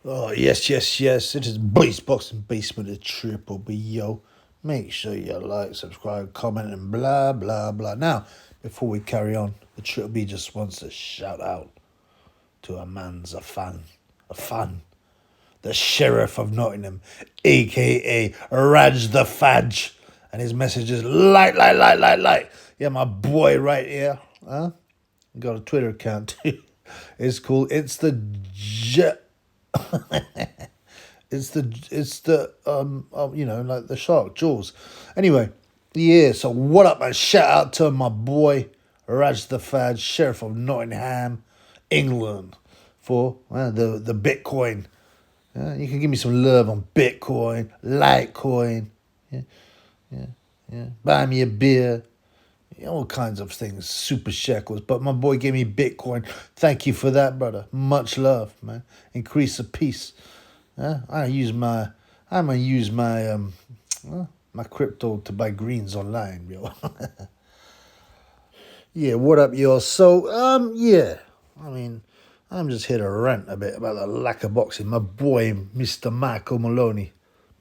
Oh, yes, yes, yes. It is Beast Boxing Basement of Triple B, yo. Make sure you like, subscribe, comment, and blah, blah, blah. Now, before we carry on, the Triple B just wants to shout out to a man's a fan, the Sheriff of Nottingham, a.k.a. Raj the Fadge. And his message is like. Yeah, my boy right here. Huh? Got a Twitter account too. It's cool. It's the like the shark Jaws. Anyway, yeah. So what up, man? Shout out to my boy Raj the Fad, Sheriff of Nottingham, England, for the Bitcoin. You can give me some love on Bitcoin, Litecoin. Yeah, yeah, yeah. Buy me a beer. All kinds of things, super shekels. But my boy gave me Bitcoin. Thank you for that, brother. Much love, man. Increase the peace. I'm gonna use my crypto to buy greens online, yo. Yeah, what up, yo? So, yeah. I mean, I'm just here to rant a bit about the lack of boxing. My boy, Mr. Michael Maloney,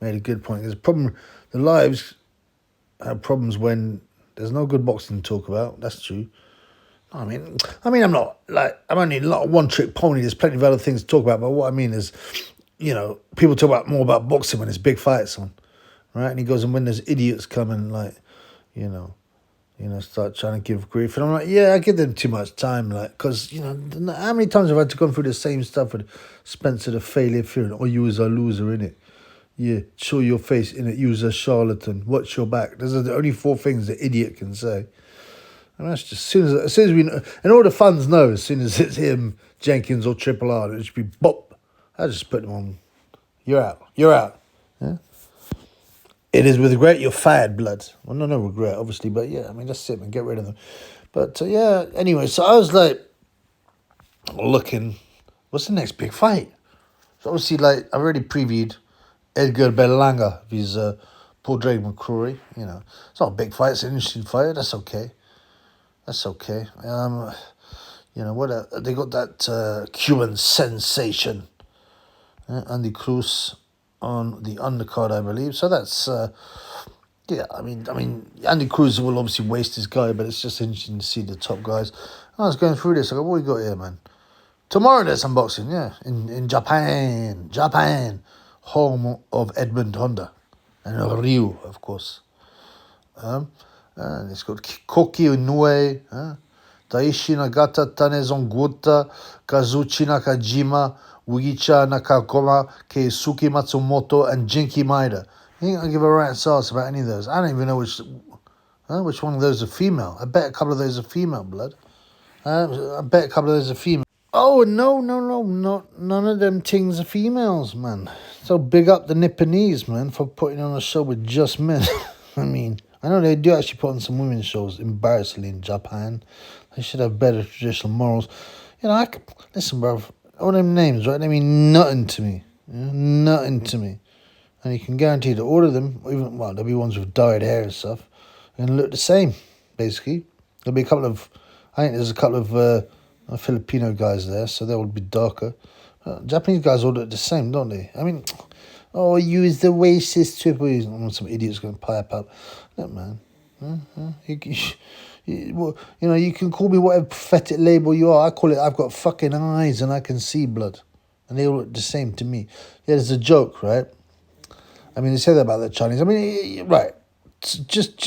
made a good point. There's a problem. The lives have problems when there's no good boxing to talk about. That's true. I'm not like I'm only not a one trick pony. There's plenty of other things to talk about. But what I mean is, people talk about more about boxing when there's big fights on, right? And he goes, and when there's idiots come and like, you know, start trying to give grief, and I'm like, yeah, I give them too much time, like, because how many times have I had to go through the same stuff with Spencer the failure fearing, or you was a loser in it. Yeah, show your face in it. You was a charlatan. Watch your back. Those are the only four things the idiot can say. And that's just as soon as we know, and all the fans know, as soon as it's him, Jenkins or Triple R, it should be bop. I just put them on. You're out. You're out. Yeah. It is with regret you're fired, blood. Well, no regret, obviously, but yeah, I mean that's it, man. Get rid of them. But yeah, anyway, so I was like looking, what's the next big fight? So obviously, like I already previewed Edgar Berlanga vs Paul Drake McCrory. It's not a big fight. It's an interesting fight. That's okay. That's okay. What they got that Cuban sensation, Andy Cruz, on the undercard, I believe. So that's yeah. Andy Cruz will obviously waste his guy, but it's just interesting to see the top guys. I was going through this. I go, what we got here, man? Tomorrow there's some boxing, yeah, in Japan, home of Edmund Honda, and Ryu, of course. And it's got Koki Inoue, Taishi Nagata, Tane Zonguta, Kazuchi Nakajima, Wigicha Nakakoma, Keisuke Matsumoto, and Jinky Maeda. You ain't gonna give a rat's ass about any of those. I don't even know which one of those are female. I bet a couple of those are female, blood. I bet a couple of those are female. Oh, no, none of them things are females, man. So big up the Nipponese, man, for putting on a show with just men. I know they do actually put on some women's shows, embarrassingly, in Japan. They should have better traditional morals. Listen, bro, all them names, right, they mean nothing to me. Nothing to me. And you can guarantee that all of them, there'll be ones with dyed hair and stuff, are going to look the same, basically. There'll be I think there's a couple of Filipino guys there, so they will be darker. Japanese guys all look the same, don't they? Oh, you is the racist triple. Some idiot's going to pipe up. Look, man. You can call me whatever pathetic label you are. I call it, I've got fucking eyes and I can see blood. And they all look the same to me. Yeah, there's a joke, right? They say that about the Chinese. Right. Just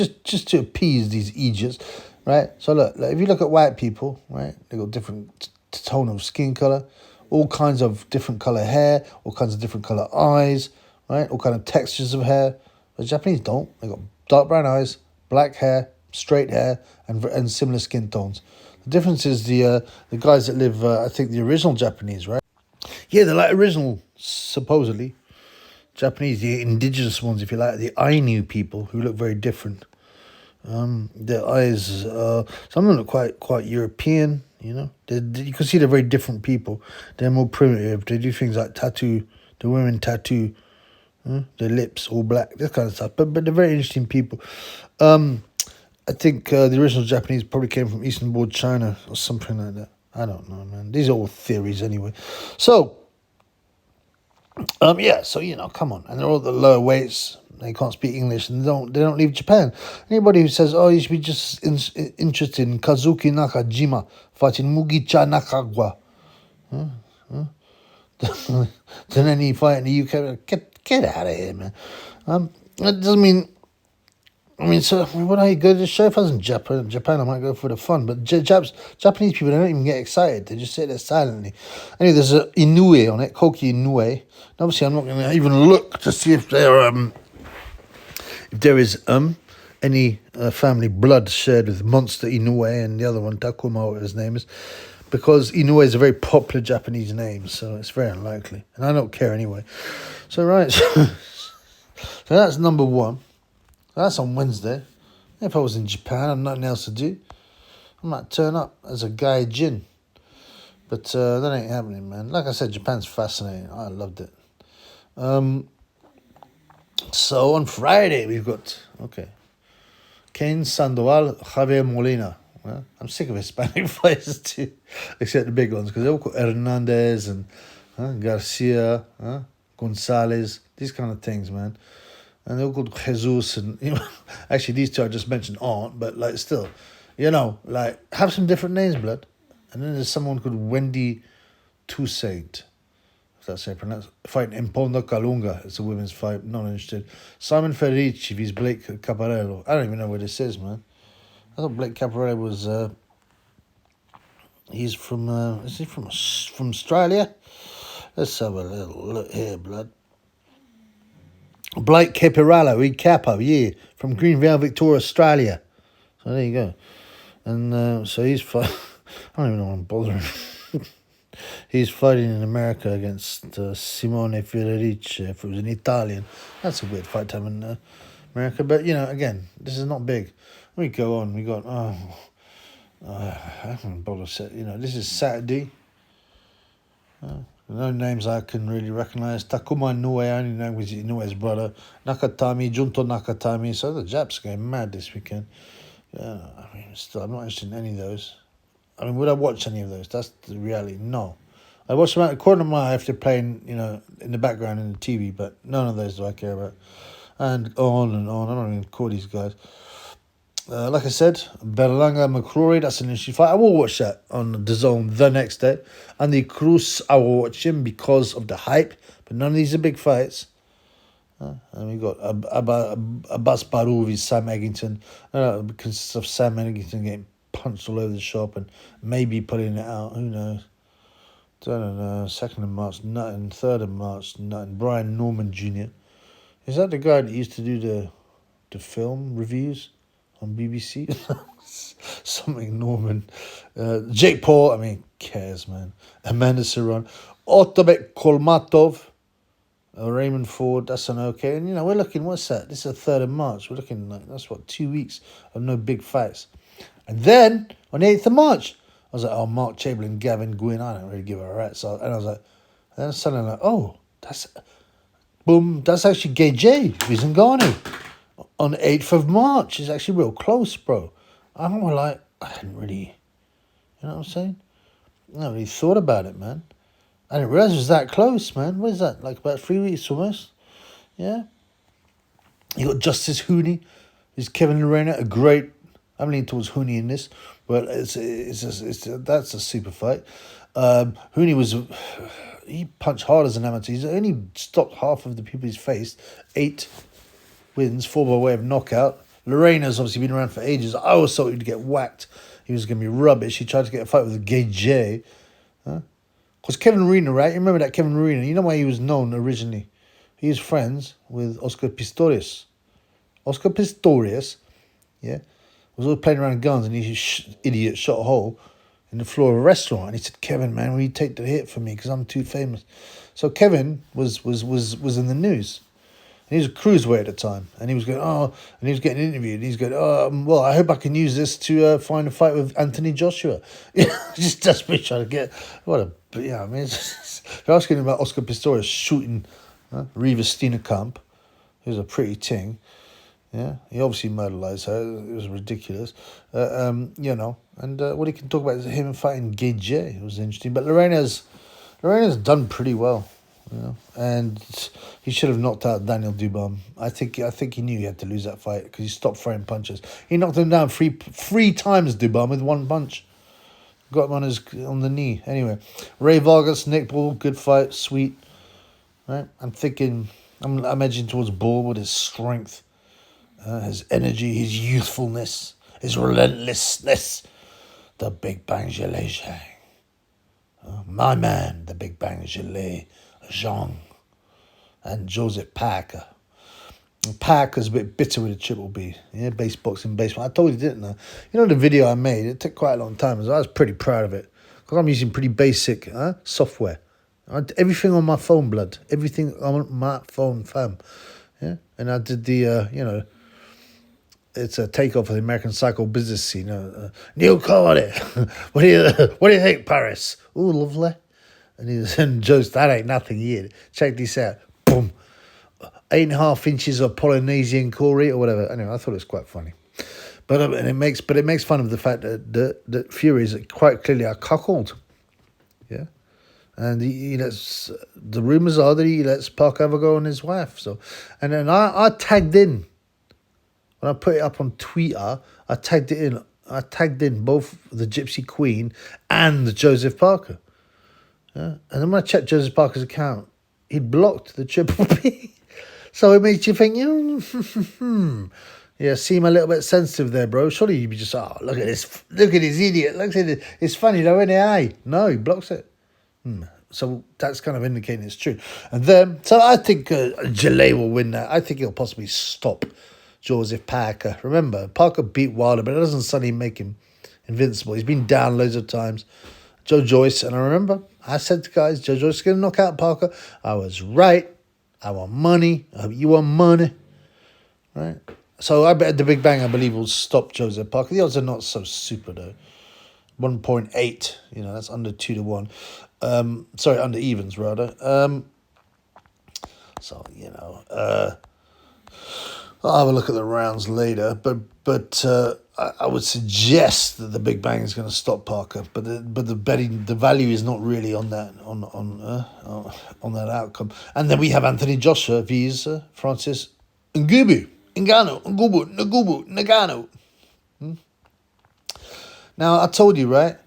to appease these idiots, right? So look, if you look at white people, right, they got different tone of skin color, all kinds of different color hair, all kinds of different color eyes, right? All kind of textures of hair. The Japanese don't. They got dark brown eyes, black hair, straight hair, and similar skin tones. The difference is the guys that live, I think the original Japanese, right? Yeah, they're like original, supposedly. Japanese, the indigenous ones, if you like, the Ainu people who look very different. Their eyes, some of them look quite European, you can see they're very different people. They're more primitive. They do things like tattoo, the women tattoo their lips all black, this kind of stuff. But they're very interesting people. I think the original Japanese probably came from Eastern Board China or something like that. I don't know, man. These are all theories anyway. So, Yeah, so come on, and they're all the lower weights. They can't speak English, and they don't leave Japan. Anybody who says, "Oh, you should be just interested in Kazuki Nakajima fighting Mugicha Nakagawa," than any fight in the UK, get out of here, man. That doesn't mean. I mean, so would I go to the show if I was in Japan, I might go for the fun. But Japanese people, they don't even get excited. They just sit there silently. Anyway, there's a Inoue on it, Koki Inoue. And obviously, I'm not going to even look to see if there is any family blood shared with Monster Inoue and the other one, Takuma, what his name is. Because Inoue is a very popular Japanese name, so it's very unlikely. And I don't care anyway. So, right. So that's number one. That's on Wednesday. If I was in Japan and nothing else to do, I might turn up as a gaijin. But that ain't happening, man. Like I said, Japan's fascinating. I loved it. So on Friday, we've got, Ken Sandoval, Javier Molina. Well, I'm sick of Hispanic fighters too, except the big ones, because they're all called Hernandez and Garcia, Gonzalez, these kind of things, man. And they're all called Jesus, and actually these two I just mentioned aren't, but like still, like have some different names, blood. And then there's someone called Wendy Toussaint, if that's how you pronounce it, fighting Imponda Kalunga. It's a women's fight, not interested. Simon Ferici vs Blake Caparello. I don't even know where this is, man. I thought Blake Caparello was he's from is he from Australia? Let's have a little look here, blood. Blake Caparello, Capo, from Greenville, Victoria, Australia. So there you go. And so he's I don't even know why I'm bothering. He's fighting in America against Simone Federici. If it was an Italian, that's a weird fight time in America. But again, this is not big. We go on. We got I don't bother. This is Saturday. No names I can really recognize. Takuma Inoue, I only know was Inoue's brother. Nakatami, Junto Nakatami. So the Japs are going mad this weekend. Still, I'm not interested in any of those. I mean, would I watch any of those? That's the reality. No. I watch them out of the corner of my eye if they're playing, in the background in the TV, but none of those do I care about. And on and on. I don't even call these guys. Like I said, Berlanga McCrory, that's an interesting fight. I will watch that on the DAZN the next day. And the Cruz, I will watch him because of the hype. But none of these are big fights. And we got Abbas Baru vs Sam Eggington. It consists of Sam Eggington getting punched all over the shop and maybe putting it out. Who knows? Don't know. 2nd of March, nothing. 3rd of March, nothing. Brian Norman Jr. Is that the guy that used to do the film reviews on BBC? Something Norman. Jake Paul, cares, man. Amanda Serrano. Otabek Kolmatov. Raymond Ford, that's an okay. And, we're looking, what's that? This is the 3rd of March. We're looking like, 2 weeks of no big fights. And then, on the 8th of March, I was like, oh, Mark Chamberlain, Gavin Gwynn, I don't really give a rat's. And I was like, and then suddenly that's actually Gay J, who's in Ngannou. On the 8th of March. It's actually real close, bro. I'm like, I didn't really, you know what I'm saying? I never really thought about it, man. I didn't realize it was that close, man. What is that? Like about 3 weeks almost? Yeah. You got Justice Hooney. There's Kevin Lorena, a great. I'm leaning towards Hooney in this, but that's a super fight. Hooney he punched hard as an amateur. He's only stopped half of the people he's faced. 8 wins, 4 by way of knockout. Lorena's obviously been around for ages. I always thought he'd get whacked. He was going to be rubbish. He tried to get a fight with Gay J. Because Kevin Arena, right? You remember that Kevin Arena? You know why he was known originally? He was friends with Oscar Pistorius. Oscar Pistorius, was always playing around guns, and idiot shot a hole in the floor of a restaurant. And he said, Kevin, man, will you take the hit for me? Because I'm too famous. So Kevin was in the news. And he was a cruiserweight at the time. And he was going, and he was getting interviewed. And he's going, well, I hope I can use this to find a fight with Anthony Joshua. Just desperately trying to get, they're asking him about Oscar Pistorius shooting Reva Steenekamp, who's a pretty ting. Yeah, he obviously murderized her. It was ridiculous. And what he can talk about is him fighting Gay J. It was interesting. But Lorena's done pretty well. You know, and he should have knocked out Daniel Dubois. I think he knew he had to lose that fight because he stopped throwing punches. He knocked him down three times, Dubois, with one punch. Got him on the knee. Anyway, Ray Vargas, Nick Ball, good fight, sweet. Right, I'm edging towards Ball with his strength, his energy, his youthfulness, his relentlessness. The Big Bang Zhang. My man, the Big Bang Zhang. And Joseph Parker. And Parker's a bit bitter with a triple B. Yeah, base boxing, baseball. I told you, didn't I? You know the video I made, it took quite a long time. I was pretty proud of it. Because I'm using pretty basic software. Everything on my phone, blood. Everything on my phone, fam. Yeah, and I did the, it's a takeoff of the American Psycho business scene. Neil Carter, what do you think, Paris? Ooh, lovely. And Joe's, that ain't nothing yet. Check this out. Boom. 8.5 inches of Polynesian Corey or whatever. Anyway, I thought it was quite funny. But it makes fun of the fact that Fury is quite clearly a cuckold. Yeah. And he lets, the rumours are that he lets Parker have a go on his wife. So, and then I tagged in. When I put it up on Twitter, I tagged in both the Gypsy Queen and the Joseph Parker. Yeah? And then when I checked Joseph Parker's account, he'd blocked the Triple P. So it makes you think, yeah, seem a little bit sensitive there, bro. Surely you'd be just, look at this idiot. Look at it. It's funny though, isn't it? No, he blocks it. So that's kind of indicating it's true. And then, so I think Jalay will win that. I think he'll possibly stop Joseph Parker. Remember, Parker beat Wilder, but it doesn't suddenly make him invincible. He's been down loads of times. Joe Joyce, and I remember, I said to guys, Joe Joyce is going to knock out Parker. I was right. I want money. I hope you want money. Right? So I bet the Big Bang, I believe, will stop Joseph Parker. The odds are not so super, though. 1.8, that's under 2 to 1. Sorry, under evens, rather. I'll have a look at the rounds later, but I would suggest that the Big Bang is going to stop Parker, but the betting, the value is not really on that on that outcome. And then we have Anthony Joshua vs Francis Ngannou. Now I told you, right?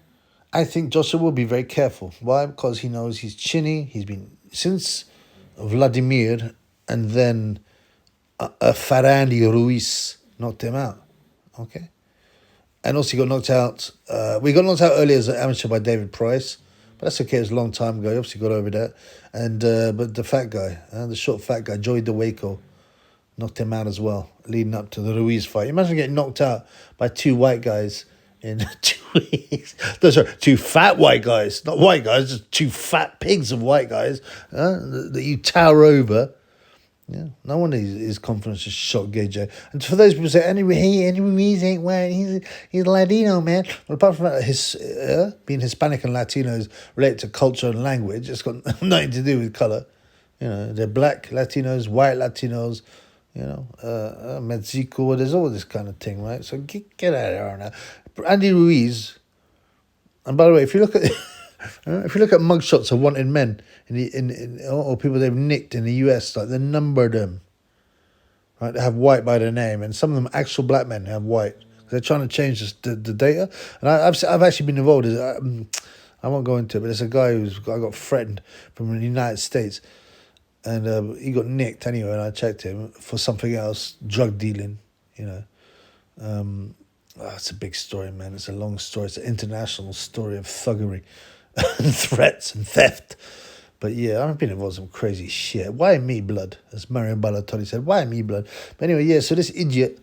I think Joshua will be very careful. Why? Because he knows he's chinny. He's been since Vladimir, and then Farandi Ruiz knocked him out. Okay. And also he got knocked out. We got knocked out earlier as an amateur by David Price. But that's okay, it was a long time ago. He obviously got over that. And but the fat guy, the short fat guy, Joey DeWaco, knocked him out as well, leading up to the Ruiz fight. Imagine getting knocked out by two white guys in 2 weeks. Those are two fat white guys. Not white guys, just two fat pigs of white guys that you tower over. Yeah, no wonder his confidence just shot Gage. And for those people who say, anyway, Ruiz ain't white, he's Latino, man. Well, apart from that, his being Hispanic and Latinos related to culture and language, it's got nothing to do with colour. They're black Latinos, white Latinos, Mexico, there's all this kind of thing, right? So get out of there now. Andy Ruiz, and by the way, if you look at mugshots of wanted men or people they've nicked in the US, like the number of them, right? They have white by their name, and some of them actual black men have white. They're trying to change the data, and I've actually been involved. I won't go into it, but there's a guy I got threatened from the United States, and he got nicked anyway. And I checked him for something else, drug dealing. It's a big story, man. It's a long story. It's an international story of thuggery and threats and theft. But yeah, I've been involved in some crazy shit. Why me, blood? As Marion Balotelli said, why me, blood? But anyway, yeah, so this idiot,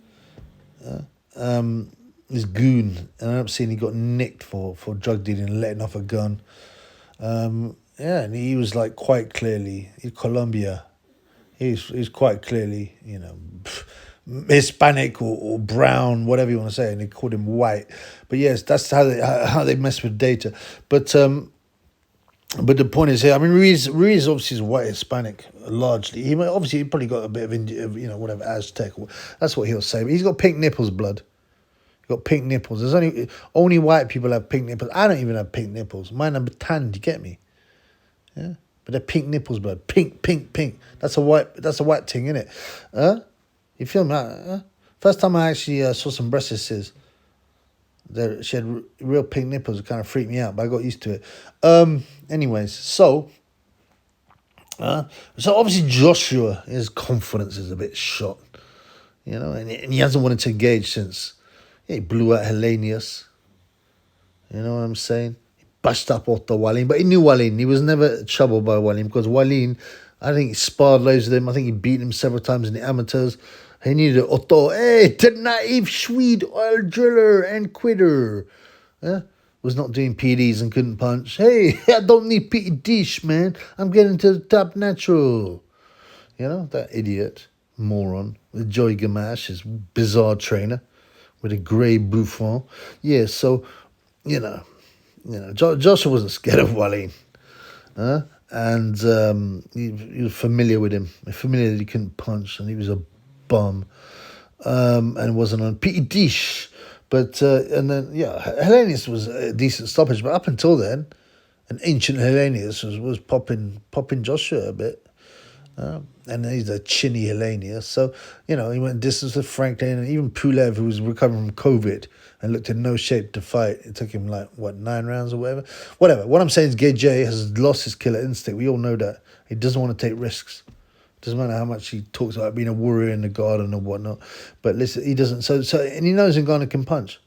this goon, and I ended up seeing he got nicked for drug dealing and letting off a gun. And he was like quite clearly, in Colombia, he's quite clearly, Hispanic or brown, whatever you want to say, and they called him white. But yes, that's how they mess with data. But the point is here, I mean, Ruiz obviously is white Hispanic largely. He probably got a bit of India, whatever, Aztec. That's what he'll say. But he's got pink nipples, blood. He's got pink nipples. There's only white people have pink nipples. I don't even have pink nipples. Mine are tan. Do you get me? Yeah. But they're pink nipples, blood. Pink, pink, pink. That's a white thing, innit? You feel me? First time I actually saw some breasts, she had real pink nipples. It kind of freaked me out, but I got used to it. Anyways, so obviously Joshua, his confidence is a bit shot, you know, and he hasn't wanted to engage since he blew out Hellenius. You know what I'm saying? He bashed up Otto Wallin, but he knew Wallin. He was never troubled by Wallin because Wallin, I think he sparred loads with him. I think he beat him several times in the amateurs. He needed Otto, hey, the naive Swede oil driller and quitter. Was not doing PDs and couldn't punch. Hey, I don't need PDs, man. I'm getting to the top natural. You know, that idiot, moron, with Joey Gamache, his bizarre trainer, with a grey bouffant. Yeah, so, you know, Joshua wasn't scared of Wallin. And he was familiar with him. Familiar that he couldn't punch, and he was a bum. And wasn't on PDs. But, and then, yeah, Hellenius was a decent stoppage. But up until then, an ancient Hellenius was popping Joshua a bit. And he's a chinny Hellenius. So, you know, he went distance with Franklin. And even Pulev, who was recovering from COVID and looked in no shape to fight. It took him, 9 rounds or whatever? Whatever. What I'm saying is Gay J has lost his killer instinct. We all know that. He doesn't want to take risks. Doesn't matter how much he talks about being a warrior in the garden or whatnot. But listen, he doesn't. So and he knows Ngannou can punch.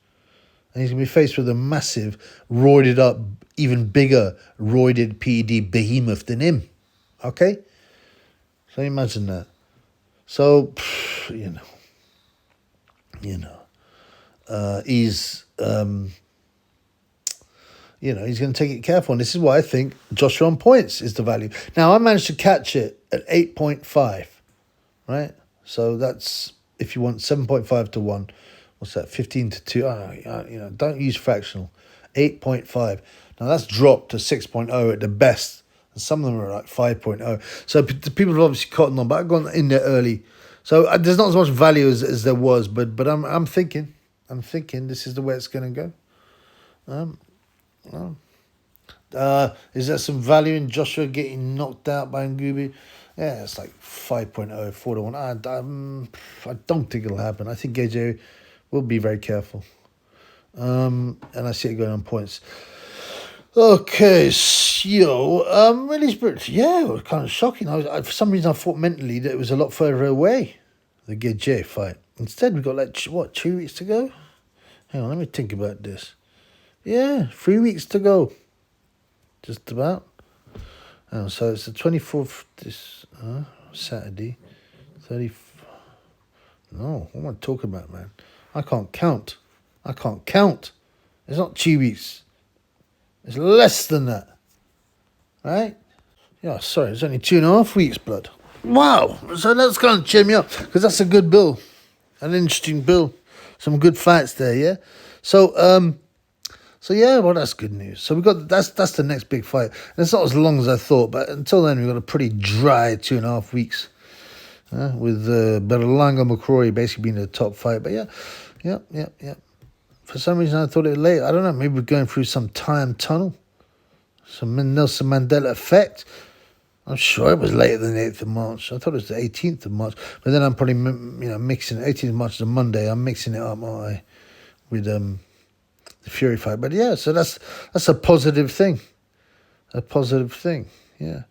And he's going to be faced with a massive, roided up, even bigger, roided PED behemoth than him. Okay? So imagine that. So, he's, he's going to take it careful. And this is why I think Joshua on points is the value. Now, I managed to catch it at 8.5, right? So that's, if you want 7.5 to 1, what's that, 15 to 2? Don't use fractional. 8.5. Now, that's dropped to 6.0 at the best. And some of them are like 5.0. So people have obviously cottoned on, but I've gone in there early. So there's not as much value as there was, but I'm thinking this is the way it's going to go. Is there some value in Joshua getting knocked out by Ngubi? Yeah, it's like 5.0, 4 to 1. I don't think it'll happen. I think AJ will be very careful. And I see it going on points. Okay, so, really, yeah, it was kind of shocking. For some reason, I thought mentally that it was a lot further away, the Gay fight. Instead, we got 2 weeks to go? Hang on, let me think about this. Yeah, 3 weeks to go. Just about. So it's the 24th, this Saturday. 30. No, what am I talking about, man? I can't count. It's not 2 weeks. It's less than that. Right? Yeah, sorry, it's only 2.5 weeks, blood. Wow. So that's kind of cheer me up, because that's a good bill. An interesting bill. Some good fights there, yeah? So yeah, well, that's good news. So we got that's the next big fight. And it's not as long as I thought, but until then we've got a pretty dry 2.5 weeks. With Berlanga McCrory basically being the top fight. But yeah. For some reason I thought it was late. I don't know, maybe we're going through some time tunnel. Some Nelson Mandela effect. I'm sure it was later than the 8th of March. I thought it was the 18th of March. But then I'm probably, mixing 18th of March is a Monday. I'm mixing it up, aren't I? With the Fury fight. But yeah, so that's a positive thing. Yeah.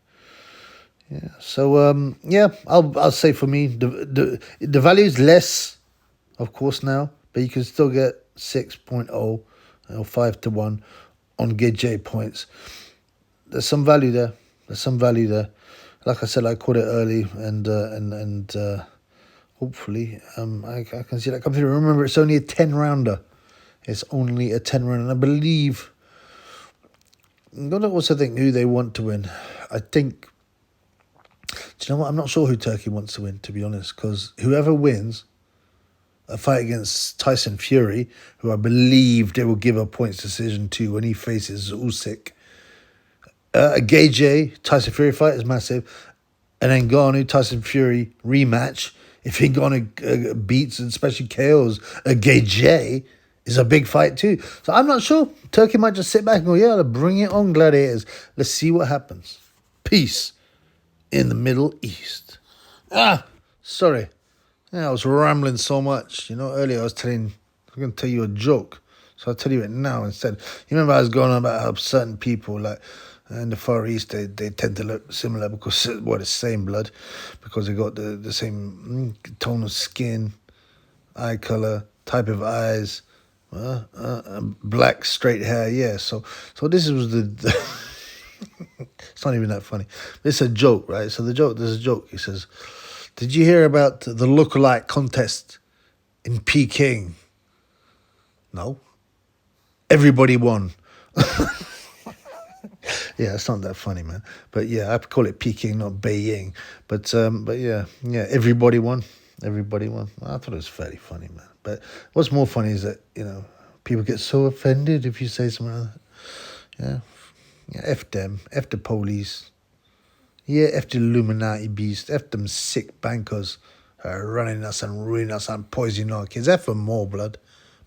So I'll say for me the value is less, of course, now, but you can still get 6.0 or 5 to 1 on Gay points. There's some value there. Like I said, I caught it early, and hopefully I can see that come through. Remember, it's only a 10-rounder. It's only a 10-rounder, and I believe. I'm gonna also think who they want to win. I think. Do you know what? I'm not sure who Turkey wants to win, to be honest, because whoever wins a fight against Tyson Fury, who I believe they will give a points decision to when he faces Usyk. A Gay J Tyson Fury fight is massive. And Ngannou Tyson Fury rematch, if Ngannou beats and especially KOs a Gay J, is a big fight too. So I'm not sure. Turkey might just sit back and go, yeah, bring it on, gladiators. Let's see what happens. peace in the Middle East. Sorry. Yeah, I was rambling so much. You know, earlier I'm going to tell you a joke. So I'll tell you it now instead. You remember I was going on about how certain people, like in the Far East, they tend to look similar because, well, it's same blood, because they got the same tone of skin, eye color, type of eyes, black straight hair. Yeah, so this was the it's not even that funny. It's a joke, right? So there's a joke. He says, "Did you hear about the lookalike contest in Peking?" No. Everybody won. Yeah, it's not that funny, man. But yeah, I call it Peking, not Beijing. But yeah, everybody won. Everybody won. I thought it was fairly funny, man. But what's more funny is that, you know, people get so offended if you say something like that. Yeah, F them, F the police. Yeah, F the Illuminati beast, F them sick bankers who are running us and ruining us and poisoning our kids. F them more, blood.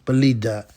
Believe that.